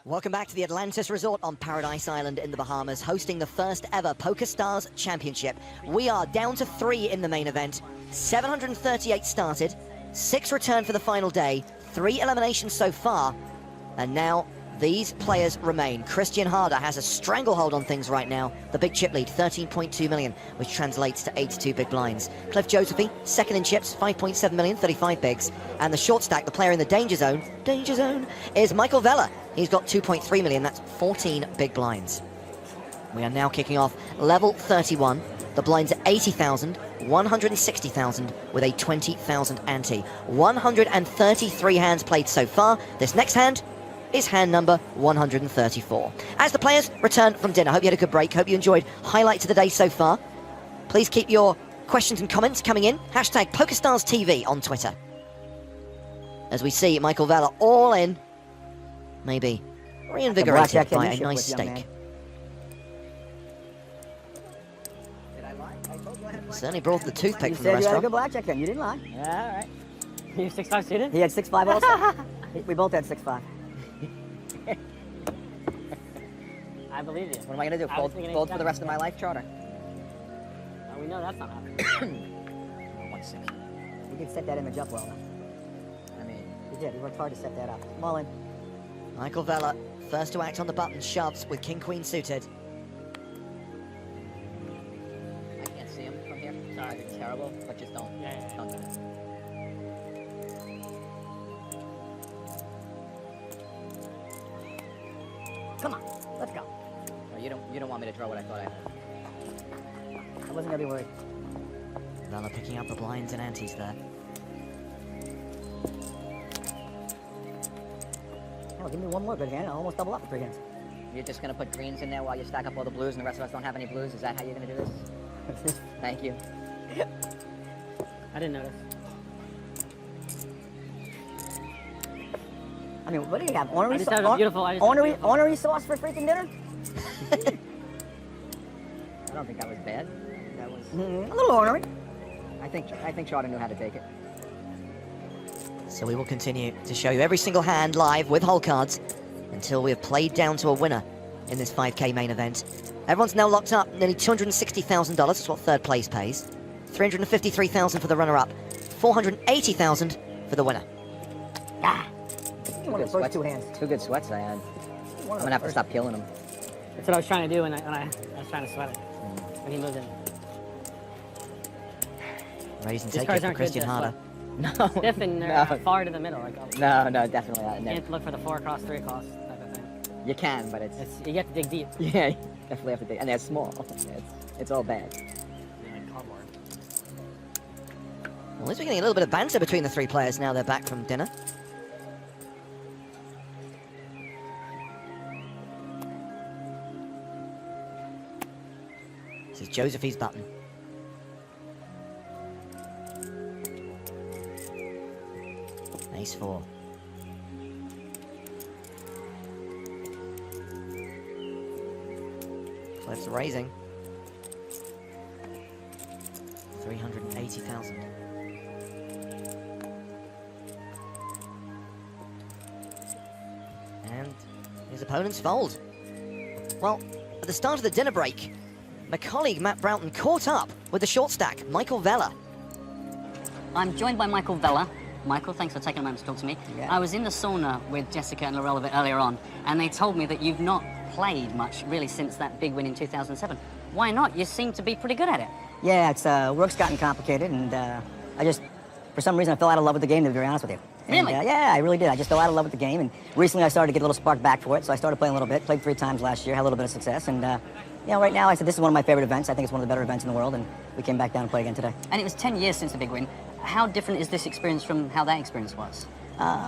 Welcome back to the Atlantis Resort on Paradise Island in the Bahamas, hosting the first ever PokerStars Championship. We are down to 3 in the main event. 738 started, 6 returned for the final day, 3 eliminations so far, and now these players remain. Christian Harder has a stranglehold on things right now. The big chip lead, 13.2 million, which translates to 82 big blinds. Cliff Josephine, second in chips, 5.7 million, 35 bigs. And the short stack, the player in the danger zone, is Michael Vella. He's got 2.3 million, that's 14 big blinds. We are now kicking off level 31. The blinds are 80,000, 160,000 with a 20,000 ante. 133 hands played so far. This next hand is hand number 134. As the players return from dinner, hope you had a good break, hope you enjoyed highlights of the day so far. Please keep your questions and comments coming in. Hashtag PokerStarsTV on Twitter. As we see Michael Vella all in, maybe reinvigorated by a nice steak. Certainly brought the toothpick from the restaurant. You had a good blackjack then, you didn't lie. Yeah, all right. You 6'5" suited? He had 6'5" also. We both had 6'5". I believe you. What am I going to do? Fold for the rest of my life, Charter? Oh, we know that's not happening. 160. You did set that image up well, though. I mean, you did. You worked hard to set that up. Come on in. Michael Vella, first to act on the button, shoves with King-Queen suited. I can't see him from here. Sorry, it's terrible, but just don't. Don't do it. Come on, let's go. Oh, you don't want me to draw what I thought I had. I wasn't gonna be worried. Vella picking up the blinds and antes there. Hell, give me one more good hand. I'll almost double up for 3 hands. You're just gonna put greens in there while you stack up all the blues and the rest of us don't have any blues? Is that how you're gonna do this? Thank you. I didn't notice. I mean, what do you have? Ornery, ornery sauce for freaking dinner? I don't think that was bad. That was a little ornery. I think Charter knew how to take it. So we will continue to show you every single hand live with hole cards until we have played down to a winner in this 5K main event. Everyone's now locked up, nearly $260,000. That's what third place pays. $353,000 for the runner-up. $480,000 for the winner. Ah! One of the first 2 hands. 2 good sweats I had. I'm gonna have to stop peeling them. That's what I was trying to do when I was trying to sweat it. When he moved in. Raise and take it for Christian Harder. No. Stiff and far to the middle. Like, no, definitely not. You can't look for the 4 across, 3 across type of thing. You can, but it's you get to dig deep. Yeah, you definitely have to dig. And they're small. It's all bad. Like cardboard. Well, at least we're getting a little bit of banter between the 3 players now they're back from dinner. This is Josephine's button. Ace 4. Cliff's raising. 380,000. And his opponents fold. Well, at the start of the dinner break, my colleague Matt Broughton caught up with the short stack, Michael Vella. I'm joined by Michael Vella. Michael, thanks for taking a moment to talk to me. Yeah. I was in the sauna with Jessica and Laurel a bit earlier on, and they told me that you've not played much really since that big win in 2007. Why not? You seem to be pretty good at it. Yeah, it's work's gotten complicated, and I just, for some reason, I fell out of love with the game, to be honest with you. And, Really? Yeah, I really did. I just fell out of love with the game, and recently I started to get a little spark back for it, so I started playing a little bit. Played 3 times last year, had a little bit of success, and you know, right now I said this is one of my favorite events. I think it's one of the better events in the world, and we came back down and played again today. And it was 10 years since the big win. How different is this experience from how that experience was?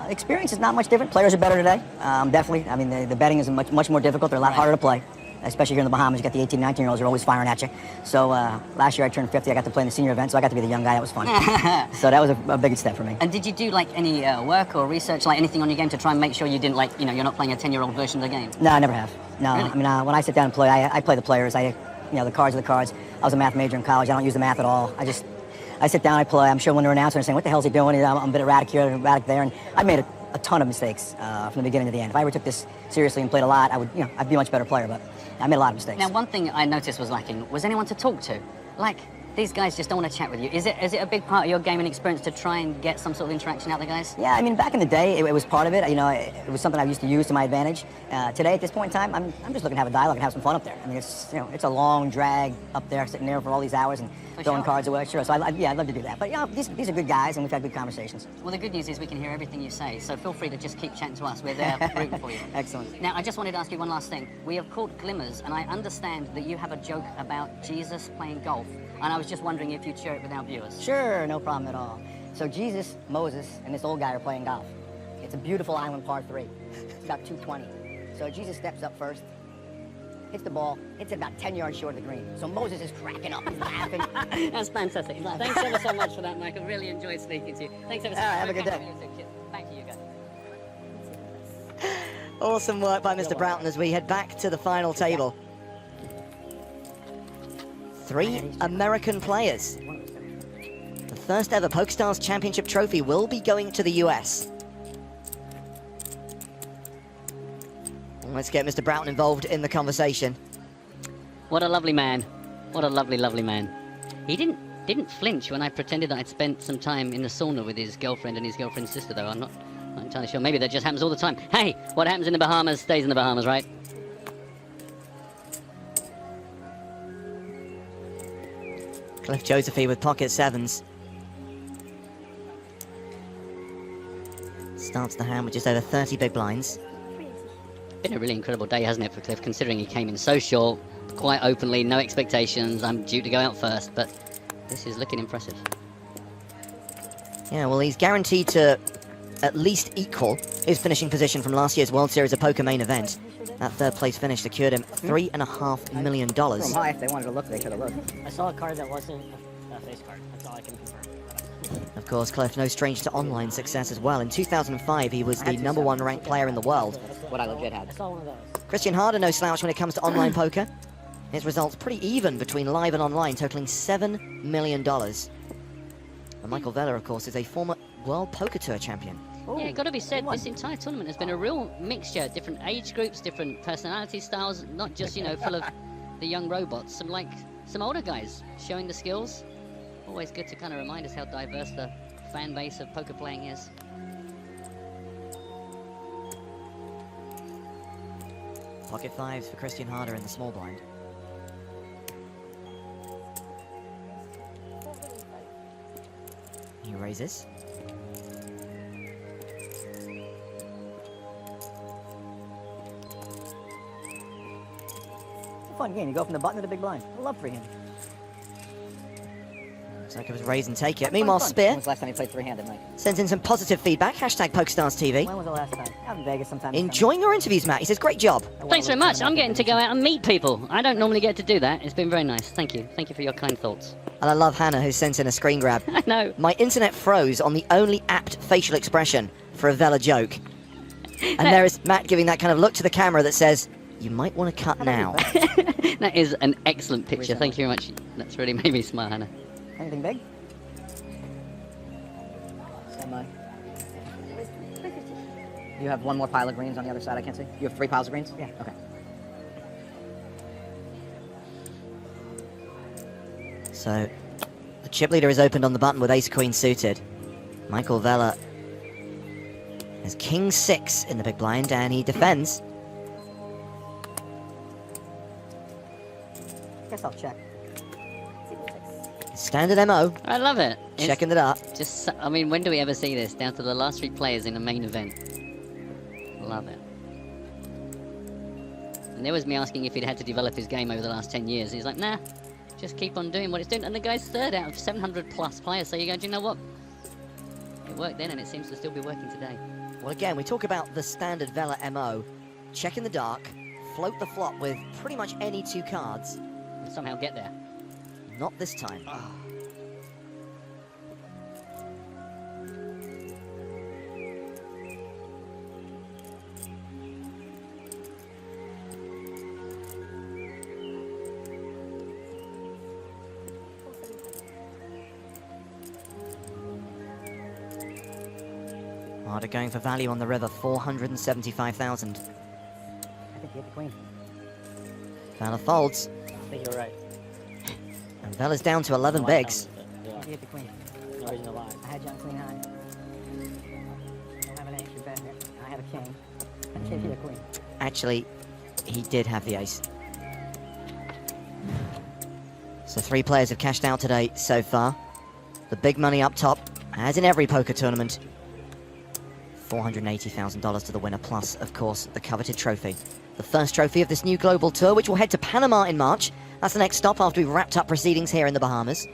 Experience is not much different. Players are better today, definitely. I mean, the betting is much more difficult. They're a lot harder to play, especially here in the Bahamas. You got the 18, 19-year-olds are always firing at you. So last year I turned 50. I got to play in the senior event, so I got to be the young guy. That was fun. So that was a big step for me. And did you do like any work or research, like anything on your game to try and make sure you didn't, like, you know, you're not playing a 10-year-old version of the game? No, I never have. No, Really? I mean, when I sit down and play, I play the players. You know, the cards are the cards. I was a math major in college. I don't use the math at all. I sit down, I play. I'm sure when they're announcing, they're saying, what the hell is he doing? I'm a bit erratic here, erratic there. And I made a ton of mistakes from the beginning to the end. If I ever took this seriously and played a lot, I would, I'd be a much better player. But I made a lot of mistakes. Now, one thing I noticed was lacking was anyone to talk to. Like, these guys just don't want to chat with you. Is it a big part of your gaming experience to try and get some sort of interaction out of the guys? Yeah, I mean, back in the day, it was part of it. It was something I used to use to my advantage. Today, at this point in time, I'm just looking to have a dialogue and have some fun up there. I mean, it's a long drag up there, sitting there for all these hours and throwing cards away. Sure, so I'd love to do that. But these are good guys, and we've had good conversations. Well, the good news is we can hear everything you say, so feel free to just keep chatting to us. We're there rooting for you. Excellent. Now, I just wanted to ask you one last thing. We have caught glimmers, and I understand that you have a joke about Jesus playing golf, and I was just wondering if you'd share it with our viewers. Sure, no problem at all. So Jesus, Moses, and this old guy are playing golf. It's a beautiful island par 3. It's about 220. So Jesus steps up first, hits the ball, hits it about 10 yards short of the green. So Moses is cracking up, he's laughing. That's fantastic. Thanks ever so much for that, Michael. Really enjoyed speaking to you. Thanks ever so much. Have a good day. Thank you, guys. Awesome work by Mr. Broughton as we head back to the final table. 3 American players. The first ever PokerStars Championship trophy will be going to the US. Let's get Mr. Broughton involved in the conversation. What a lovely man. What a lovely, lovely man. He didn't flinch when I pretended that I'd spent some time in the sauna with his girlfriend and his girlfriend's sister, though. I'm not entirely sure. Maybe that just happens all the time. Hey, what happens in the Bahamas stays in the Bahamas, right? Cliff Josephy with pocket 7s. Starts the hand with just over 30 big blinds. Been a really incredible day, hasn't it, for Cliff, considering he came in so short, quite openly, no expectations. I'm due to go out first, but this is looking impressive. Yeah, well, he's guaranteed to at least equal his finishing position from last year's World Series of Poker main event. That third place finish secured him $3.5 million. From high, if they wanted to look, they could have looked. I saw a card that wasn't a face card. That's all I can confirm. Of course, Cliff, no stranger to online success as well. In 2005, he was the #1 ranked player in the world. What I legit had. I saw one of those. Christian Harder, no slouch when it comes to online poker. His results pretty even between live and online, totaling $7 million. And Michael Vella, of course, is a former World Poker Tour champion. Yeah, it got to be said, this entire tournament has been a real mixture, different age groups, different personality styles, not just, full of the young robots, some older guys showing the skills. Always good to kind of remind us how diverse the fan base of poker playing is. Pocket 5s for Christian Harder in the small blind. He raises. It's a fun game. You go from the button to the big blind. I love freehand. Looks like it was raise and take it. Meanwhile, Spear When was the last time you played three-handed, Mike? sends in some positive feedback. Hashtag PokerStarsTV. When was the last time? Out in Vegas sometime. Enjoying your interviews, Matt. He says, great job. Thanks very much. I'm getting to go out and meet people. I don't normally get to do that. It's been very nice. Thank you. Thank you for your kind thoughts. And I love Hannah, who sent in a screen grab. I know. My internet froze on the only apt facial expression for a Vela joke. And there is Matt giving that kind of look to the camera that says, you might want to cut now. That is an excellent picture. Thank you very much. That's really made me smile, Hannah. Anything big? Semi. You have one more pile of greens on the other side I can't see? You have 3 piles of greens? Yeah. Okay. So, the chip leader is opened on the button with ace-queen suited. Michael Vella has king 6 in the big blind, and he defends. Guess I'll check. Standard MO, I love it. It's checking it up. just, I mean, when do we ever see this? Down to the last 3 players in the main event. Love it. And there was me asking if he'd had to develop his game over the last 10 years. He's like, nah, just keep on doing what it's doing. And the guy's 3rd out of 700 plus players. So you go, do you know what? It worked then and it seems to still be working today. Well, again, we talk about the standard Vela MO. Check in the dark, float the flop with pretty much any 2 cards. And somehow get there. Not this time. Harder going for value on the river, 475,000. I think you hit the queen. Vela folds, I think you're right. and Vela's down to 11 No, bigs. I think you hit the queen. No reason to lie. I had you on queen high. I don't have an extra bet here. I have a king. I gave you the queen. Actually, he did have the ace. So 3 players have cashed out today so far. The big money up top, as in every poker tournament. $480,000 to the winner, plus, of course, the coveted trophy. The first trophy of this new global tour, which will head to Panama in March. That's the next stop after we've wrapped up proceedings here in the Bahamas.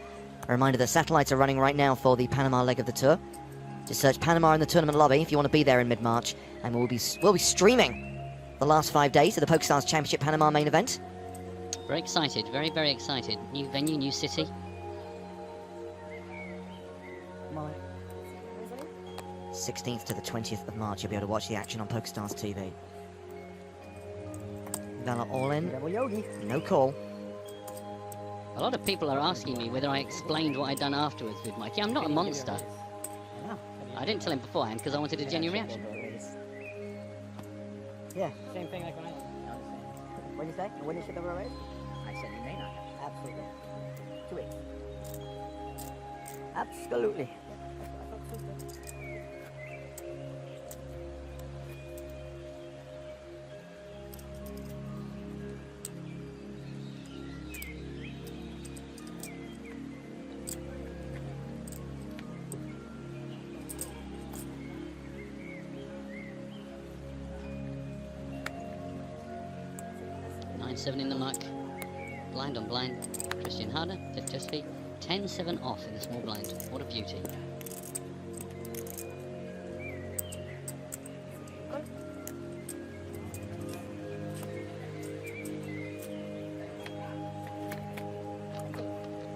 A reminder that satellites are running right now for the Panama leg of the tour. Just search Panama in the tournament lobby if you want to be there in mid-March. And we'll be streaming the last 5 days of the PokerStars Championship Panama main event. Very excited, very, very excited. New venue, new city. Come on. 16th to the 20th of March, you'll be able to watch the action on PokerStars TV. Vela all in, Double yogi. no call. A lot of people are asking me whether I explained what I'd done afterwards with Mikey. I'm not a monster. I know. I didn't tell him beforehand because I wanted a genuine reaction. Yeah. Same thing like when I... What did you say? When did you ship over a raise? I said you may not have. Absolutely. 2 weeks. Absolutely. 9-7 in the muck. Blind on blind. Christian Harder, Josephine. 10-7 off in the small blind. What a beauty.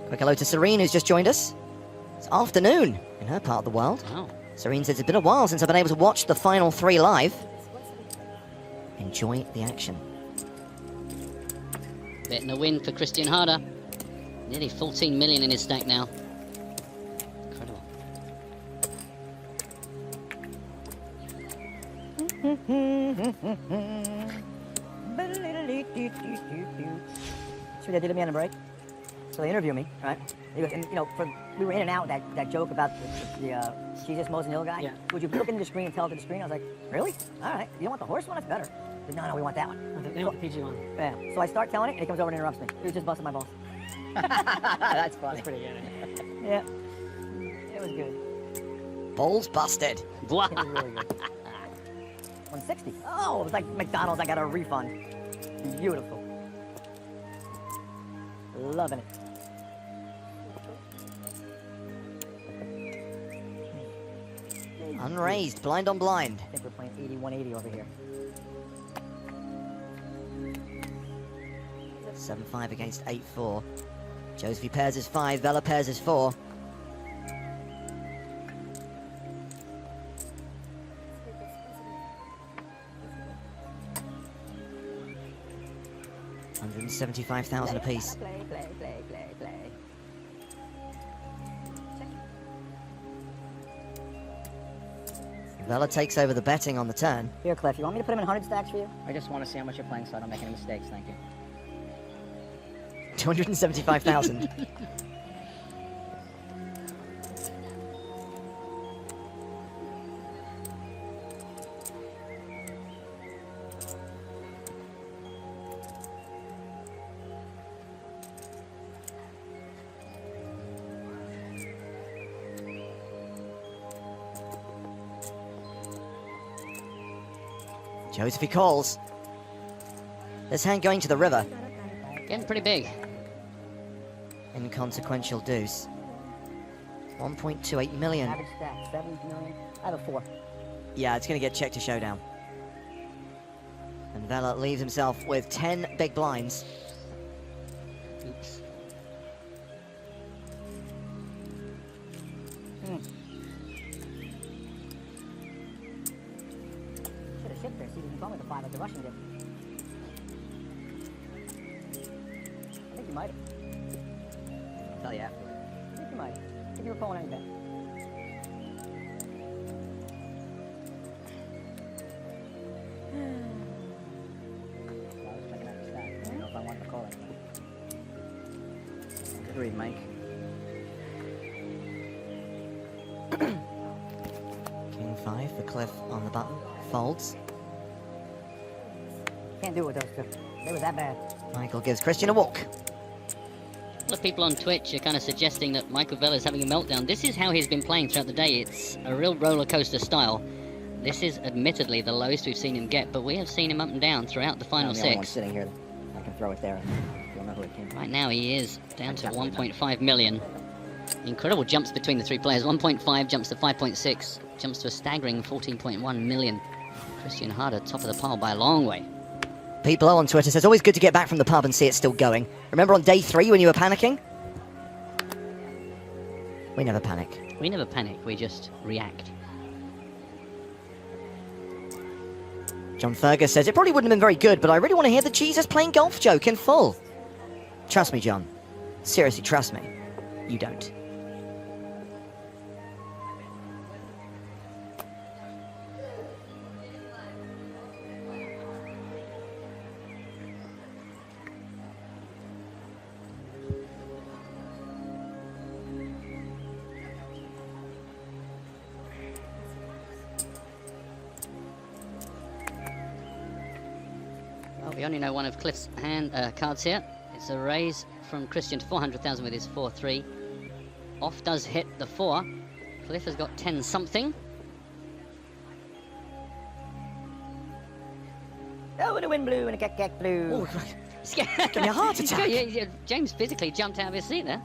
Quick hello to Serene, who's just joined us. It's afternoon in her part of the world. Wow. Serene says, it's been a while since I've been able to watch the final 3 live. Enjoy the action. Betting a win for Christian Harder. Nearly 14 million in his stack now. Incredible. See what they did to me on the break? So they interview me, right? And, you know, we were in and out that joke about the Jesus Moses Hill guy. Yeah. Would you look into the screen and tell it to the screen? I was like, really? All right. You don't want the horse one? That's better. But no, we want that one. They want the PG one. Yeah. So I start telling it, and he comes over and interrupts me. He was just busting my balls. That's funny. That's pretty good. Yeah. It was good. Balls busted. It was really good. 160. Oh, it was like McDonald's. I got a refund. Beautiful. Loving it. Unraised, blind on blind. I think we're playing 80-180 over here. 7-5 against 8-4. Josephine pairs is 5, Vela pairs is 4. $175,000 apiece. Play. Vela takes over the betting on the turn. Here, Cliff, you want me to put him in 100 stacks for you? I just want to see how much you're playing so I don't make any mistakes, thank you. 275,000. Josephine calls. This hand going to the river. Getting pretty big. Inconsequential deuce. 1.28 million. Average stack, 7 million. I have a 4. Yeah, it's going to get checked to showdown. And Vela leaves himself with 10 big blinds. Oops. Should have shipped there. See, you can call me the 5 like the Russian did. I think you might have. I'll tell you afterwards. I think you might have. I think you were calling any bet. Agreed, Mike. King 5 for Cliff on the button. Folds. Can't do it with those two. They were that bad. Michael gives Christian a walk. A lot of people on Twitch are kind of suggesting that Michael Vela is having a meltdown. This is how he's been playing throughout the day. It's a real roller coaster style. This is admittedly the lowest we've seen him get, but we have seen him up and down throughout the final I'm the only one six. sitting here. I can throw it there. You'll know who it came from. Right now he is down to 1.5 million. Incredible jumps between the three players. 1.5 jumps to 5.6, jumps to a staggering 14.1 million. Christian Harder top of the pile by a long way. Pete Blow on Twitter says, always good to get back from the pub and see it still going. Remember on day 3 when you were panicking? We never panic. We never panic, we just react. John Fergus says, it probably wouldn't have been very good, but I really want to hear the Jesus playing golf joke in full. Trust me, John. Seriously, trust me. You don't. Well, we only know one of Cliff's cards here. It's a raise from Christian to 400,000 with his 4-3. Off does hit the 4. Cliff has got 10 something. Oh, and a wind blew and a cack blew. Give me a heart attack. James physically jumped out of his seat there.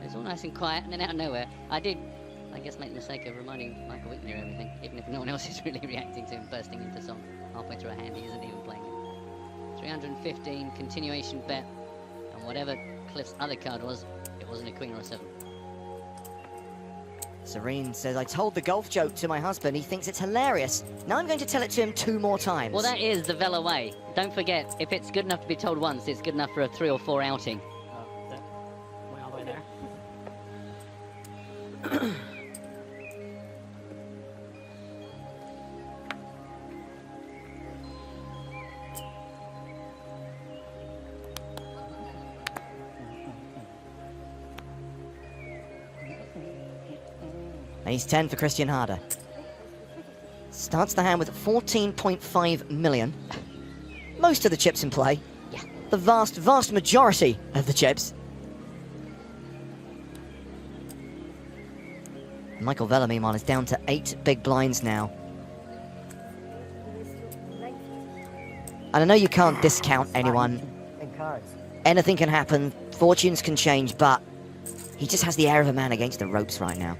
It was all nice and quiet, and then out of nowhere, I guess, make the mistake of reminding Michael Whitney of everything, even if no one else is really reacting to him bursting into song halfway through a hand he isn't even playing it. 315, continuation bet, and whatever Cliff's other card was, it wasn't a queen or a 7. Serene says, I told the golf joke to my husband. He thinks it's hilarious. Now I'm going to tell it to him 2 more times. Well, that is the Vela way. Don't forget, if it's good enough to be told once, it's good enough for a 3 or 4 outing. Oh, that went all the way there. Ace 10 for Christian Harder. Starts the hand with 14.5 million. Most of the chips in play. Yeah. The vast, vast majority of the chips. Michael Vela, meanwhile, is down to 8 big blinds now. And I know you can't discount anyone. Big cards. Anything can happen, fortunes can change, but he just has the air of a man against the ropes right now.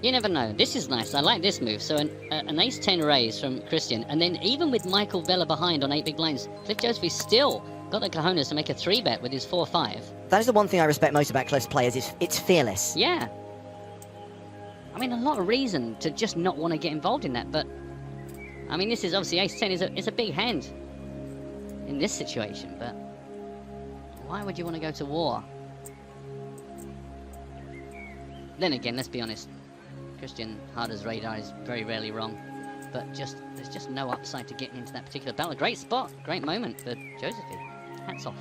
You never know. This is nice. I like this move. So an ace-10 raise from Christian, and then even with Michael Vela behind on 8 big blinds, Cliff Josephy still got the cojones to make a 3-bet with his 4-5. That is the one thing I respect most about Cliff's players, is it's fearless. Yeah. I mean, a lot of reason to just not want to get involved in that, but I mean, this is obviously ace-10 is a big hand in this situation, but why would you want to go to war? Then again, let's be honest. Christian Harder's radar is very rarely wrong, but there's just no upside to getting into that particular battle. Great spot, great moment for Josephy. Hats off.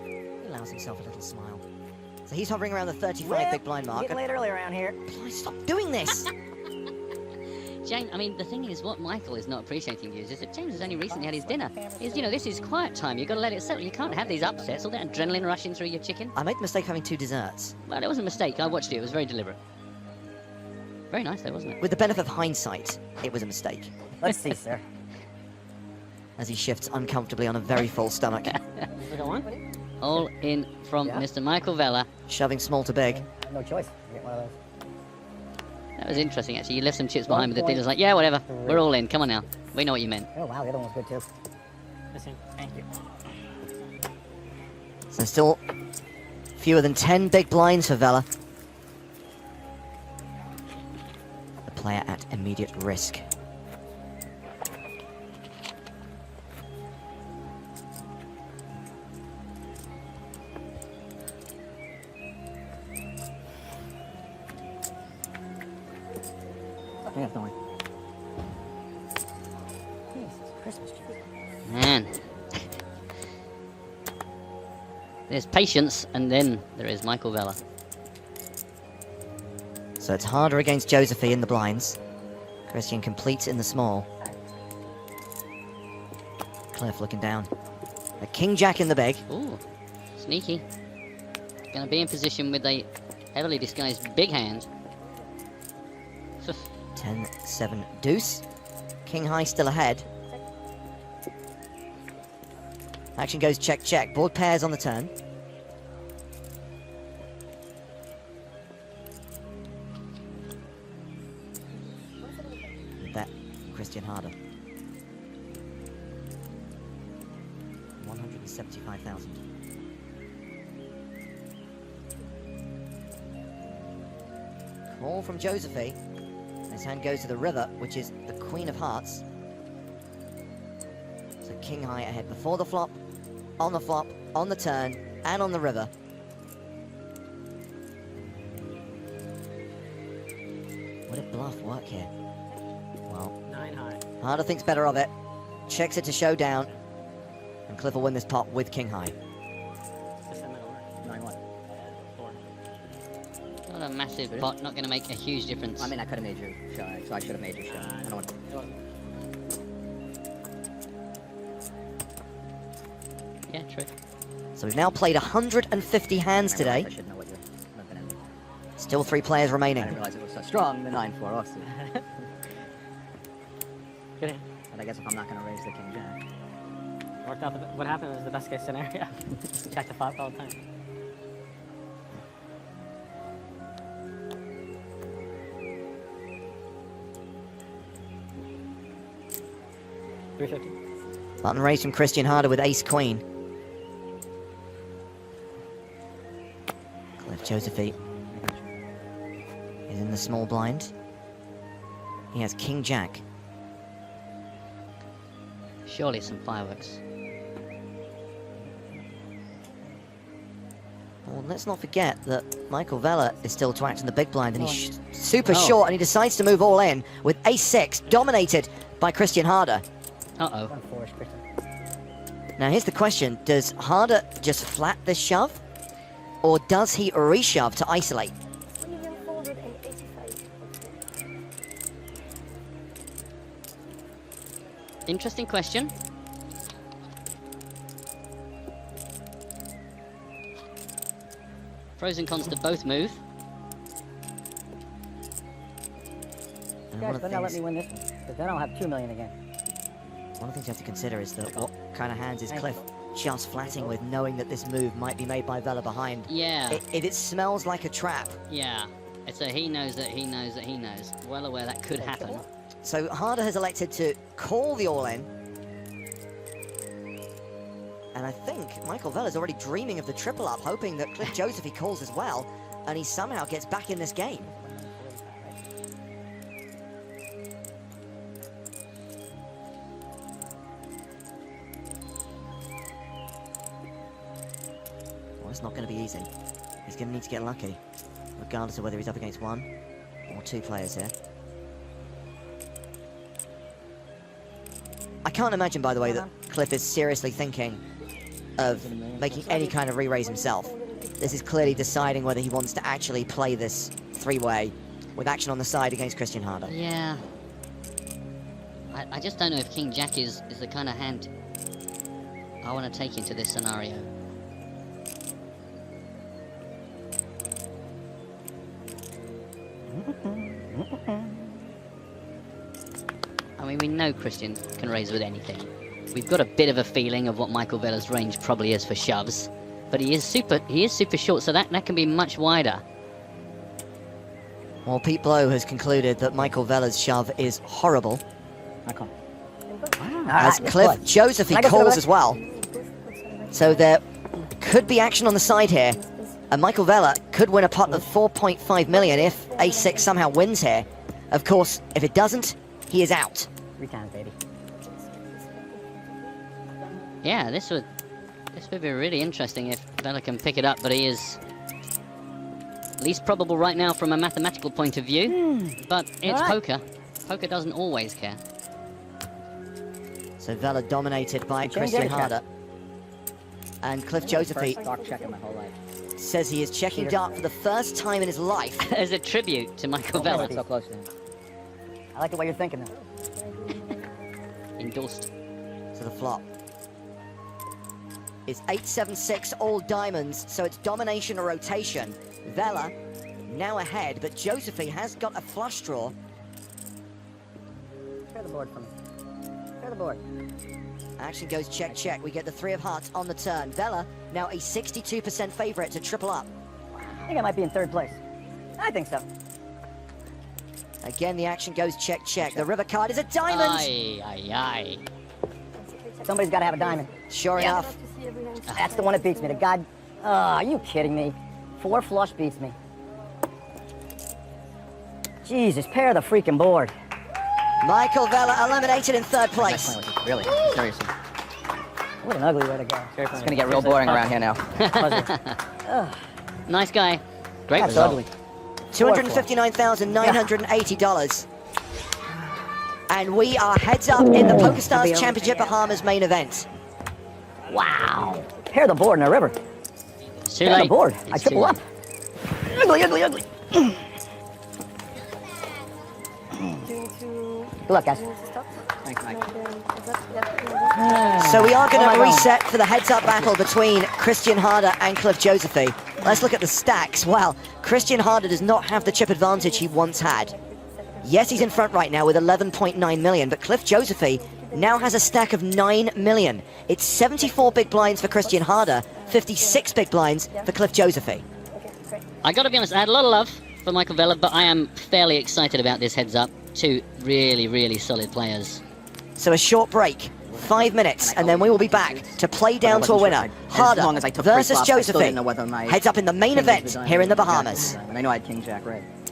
He allows himself a little smile. So he's hovering around the 35 big blind mark. Getting late early around here. Please stop doing this! James, I mean, the thing is, what Michael is not appreciating is that James has only recently had his dinner. This is quiet time. You've got to let it settle. You can't have these upsets, all that adrenaline rushing through your chicken. I made the mistake of having 2 desserts. Well, it was a mistake. I watched it. It was very deliberate. Very nice, though, wasn't it? With the benefit of hindsight, it was a mistake. Let's see, sir. As he shifts uncomfortably on a very full stomach. All in from Mr. Michael Vela. Shoving small to big. No choice. Get one of those. That was interesting, actually. You left some chips behind, but the dealer's like, yeah, whatever. We're all in. Come on now. We know what you meant. Oh, wow, the other one was good, too. Listen, thank you. So still fewer than 10 big blinds for Vela. The player at immediate risk. Yeah, don't worry. Christmas tree. Man. There's patience, and then there is Michael Vella. So it's harder against Josephine in the blinds. Christian completes in the small. Cliff looking down. A king-jack in the big. Ooh, sneaky. Gonna be in position with a heavily disguised big hand. 10-7 deuce. King high still ahead. Action goes check, check. Board pairs on the turn. Bet Christian harder. 175,000. Call from Josephine. His hand goes to the river, which is the Queen of Hearts. So king high ahead before the flop, on the turn, and on the river. Would a bluff work here? Well, 9 high. Harder thinks better of it. Checks it to showdown. And Cliff will win this pot with king high. Just that middle order. 9-1. 4. Not a massive pot, not gonna make a huge difference. I mean, I could have made you shy, so I should have made you shy. I don't want to. Yeah, true. So we've now played 150 hands today. I should know what you're looking at. Still 3 players I remaining. didn't realize it was so strong, the 9-4 also. Good hand. But I guess if I'm not going to raise the king jack. Worked out what happened was the best case scenario. Check the flop all the time. $350. Button raised from Christian Harder with ace queen. Cliff Josephine is in the small blind. He has king jack. Surely some fireworks. Well, let's not forget that Michael Vella is still to act in the big blind, and he's super short, and he decides to move all in with ace-6, dominated by Christian Harder. Uh-oh. 1-4 is Christian. Now here's the question, does Harder just flat this shove? Or does he reshove to isolate? Interesting question. Pros and cons to both move. And Guys, but now let me win this one, because then I'll have 2 million again. one of the things you have to consider is that what kind of hands is Cliff just flatting with, knowing that this move might be made by Vella behind? Yeah. If it smells like a trap. Yeah. It's a he knows that he knows that he knows. Well aware that could happen. So Harder has elected to call the all-in. And I think Michael Vella's already dreaming of the triple up, hoping that Cliff Josephine calls as well, and he somehow gets back in this game. Well, it's not going to be easy. He's going to need to get lucky, regardless of whether he's up against 1 or 2 players here. I can't imagine, by the way, that Cliff is seriously thinking of making any kind of re-raise himself. This is clearly deciding whether he wants to actually play this 3-way with action on the side against Christian Harder. Yeah. I just don't know if King Jack is the kind of hand I want to take into this scenario. I mean, we know Christian can raise with anything. We've got a bit of a feeling of what Michael Vella's range probably is for shoves, but he is super short, so that can be much wider. Well, Pete Blow has concluded that Michael Vella's shove is horrible, I call. as Cliff Josephine calls as well. So there could be action on the side here, and Michael Vella could win a pot of 4.5 million if A6 somehow wins here. Of course, if it doesn't, he is out. 3 times, baby. Yeah, this would be really interesting if Vella can pick it up, but he is least probable right now from a mathematical point of view. But it's poker. Poker doesn't always care. So Vela dominated by Change Christian any check. Harder. And Cliff Josephy Dark checking my whole life. says he is checking dark for the first time in his life. As a tribute to Michael Vela. So close to him. I like the way you're thinking, though. Endorsed. So the flop is 8-7-6 all diamonds, so it's domination or rotation. Vela now ahead, but Josephy has got a flush draw. Pair the board for me. Pair the board. Action goes check, check. We get the 3 of hearts on the turn. Vela now a 62% favorite to triple up. I think I might be in third place. I think so. Again, the action goes check, check. The river card is a diamond. Aye, aye, aye. Somebody's got to have a diamond. Sure enough. That's the one that beats me. The god. Oh, are you kidding me? 4 flush beats me. Jesus, pair the freaking board. Michael Vela eliminated in 3rd place. Really? Seriously. What an ugly way to go. It's gonna get real boring around here now. Nice guy. Great That's result. ugly. $259,980. And we are heads up in the PokerStars Championship Bahamas main event. Wow. Pair the board in a river. It's too Pair the late. board. I It's triple too up. Ugly, ugly, ugly. Good luck, guys. Thanks, Mike. So we are going Oh my to God. reset for the heads-up battle between Christian Harder and Cliff Josephy. Let's look at the stacks. Well, Christian Harder does not have the chip advantage he once had. Yes, he's in front right now with 11.9 million, but Cliff Josephy now has a stack of 9 million. It's 74 big blinds for Christian Harder, 56 big blinds for Cliff Josephy. I gotta be honest, I had a lot of love for Michael Vela, but I am fairly excited about this heads up. 2 really, really solid players. So a short break, 5 minutes, and then we will be back to play down to a winner. Harder long as I took versus free flops, I still Josephy. didn't know whether my Heads up in the main king was event the diamond here in the or the jack was Bahamas. the diamond. I know I had king jack red.